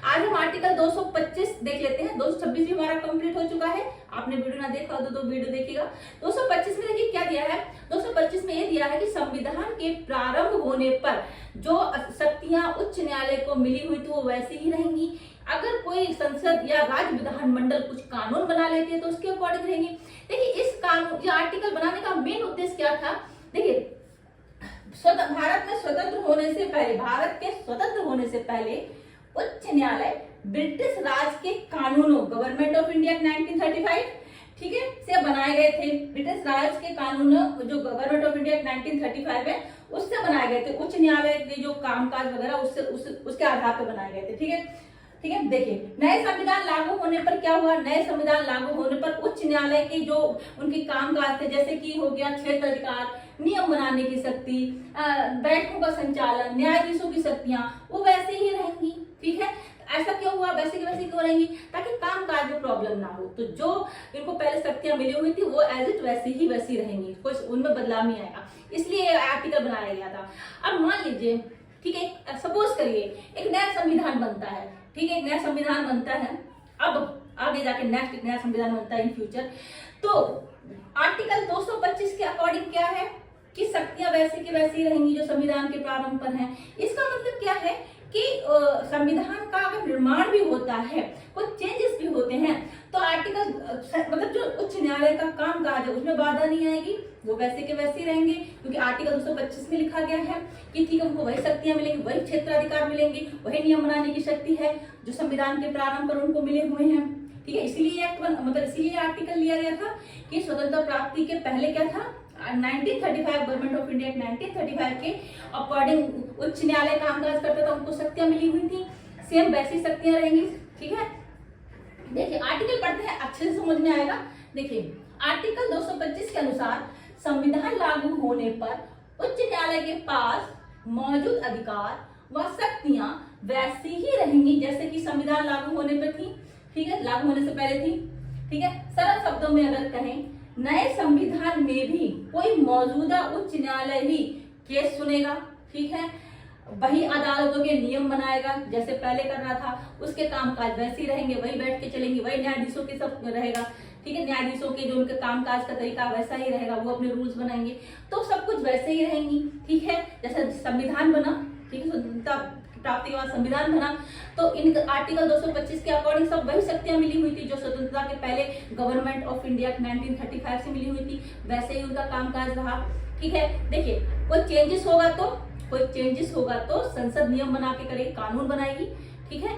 आज हम आर्टिकल 225 देख लेते हैं। 226 भी हमारा कंप्लीट हो चुका है। आपने वीडियो ना देखा हो तो वीडियो देखिएगा। 225 में देखिए क्या दिया है। 225 में ये दिया है कि संविधान के प्रारंभ होने पर जो शक्तियां उच्च न्यायालय को मिली हुई थी वो वैसी ही रहेंगी। अगर कोई संसद या राज्य विधानमंडल कुछ कानून बना लेती है तो उसके अकॉर्डिंग रहेंगी। देखिए इस कानून या आर्टिकल बनाने का मेन उद्देश्य क्या था। देखिए भारत के स्वतंत्र होने से पहले उच्च न्यायालय ब्रिटिश राज के कानूनों गवर्नमेंट ऑफ इंडिया 1935 ठीक है से बनाए गए थे। ब्रिटिश राज के कानूनों जो गवर्नमेंट ऑफ इंडिया 1935 है उससे बनाए गए थे। उच्च न्यायालय के जो कामकाज वगैरह उसके आधार पर बनाए गए थे। ठीक है देखिए नए संविधान लागू होने पर क्या हुआ। नए संविधान लागू होने पर उच्च न्यायालय के जो उनके कामकाज थे जैसे कि हो गया क्षेत्र अधिकार, नियम बनाने की शक्ति, बैठकों का संचालन, न्यायाधीशों की शक्तियां वो वैसे ही रहेंगी। ठीक है ऐसा क्यों हुआ, वैसे की वैसे क्यों रहेंगी ताकि कामकाज में प्रॉब्लम ना हो। तो जो इनको पहले शक्तियां मिली हुई थी वो एज इट वैसी रहेंगी, कोई उनमें बदलाव नहीं आएगा, इसलिए आर्टिकल बनाया गया था। अब मान लीजिए ठीक है सपोज करिए एक नया संविधान बनता है। ठीक है एक नया संविधान बनता है। अब आगे जाके नेक्स्ट नया संविधान बनता है इन फ्यूचर। तो आर्टिकल 225 के अकॉर्डिंग क्या है कि शक्तियां वैसी की वैसी रहेंगी जो संविधान के प्रारंभ पर हैं। इसका मतलब क्या है कि संविधान का अगर निर्माण भी होता है, कुछ चेंजेस भी होते हैं तो आर्टिकल मतलब जो उच्च न्यायालय का कामकाज है उसमें बाधा नहीं आएगी, वो वैसे के वैसे रहेंगे। क्योंकि आर्टिकल 225 में लिखा गया है कि ठीक है उनको वही शक्तियां मिलेंगी, वही क्षेत्राधिकार मिलेंगे, वही नियम बनाने की शक्ति है जो संविधान के प्रारंभ पर उनको मिले हुए हैं। ठीक है इसीलिए इसीलिए आर्टिकल लिया गया था कि स्वतंत्रता प्राप्ति के पहले क्या था 1935 गवर्नमेंट ऑफ इंडिया 1935 के अकॉर्डिंग उच्च न्यायालय कामकाज करता था, उनको शक्तियां मिली हुई थी, सेम वैसी शक्तियां रहेंगी। ठीक है देखिए आर्टिकल पढ़ते हैं अच्छे से समझ में आएगा। देखिए आर्टिकल 225 के अनुसार संविधान लागू होने पर उच्च न्यायालय के पास मौजूद अधिकार व शक्तियां वैसी ही रहेंगी जैसे कि संविधान लागू होने पर थी। ठीक है लागू होने से पहले थी। ठीक है सरल शब्दों में अगर कहें नए संविधान में भी कोई मौजूदा उच्च न्यायालय ही केस सुनेगा। ठीक है वही अदालतों के नियम बनाएगा जैसे पहले कर रहा था, उसके कामकाज वैसे ही रहेंगे, वही बैठ के चलेंगे, वही न्यायाधीशों के सब रहेगा। ठीक है न्यायाधीशों के जो उनके कामकाज का तरीका वैसा ही रहेगा, वो अपने रूल्स बनाएंगे तो सब कुछ वैसे ही रहेंगी। ठीक है जैसे संविधान बना, ठीक है स्वतंत्रता प्राप्ति के बाद संविधान बना तो इन आर्टिकल 225 के अकॉर्डिंग सब वही शक्तियां मिली हुई थी जो स्वतंत्रता के पहले गवर्नमेंट ऑफ इंडिया 1935 से मिली हुई थी, वैसे ही उनका कामकाज रहा। ठीक है देखिए कोई चेंजेस होगा तो संसद नियम बना के करेगी, कानून बनाएगी। ठीक है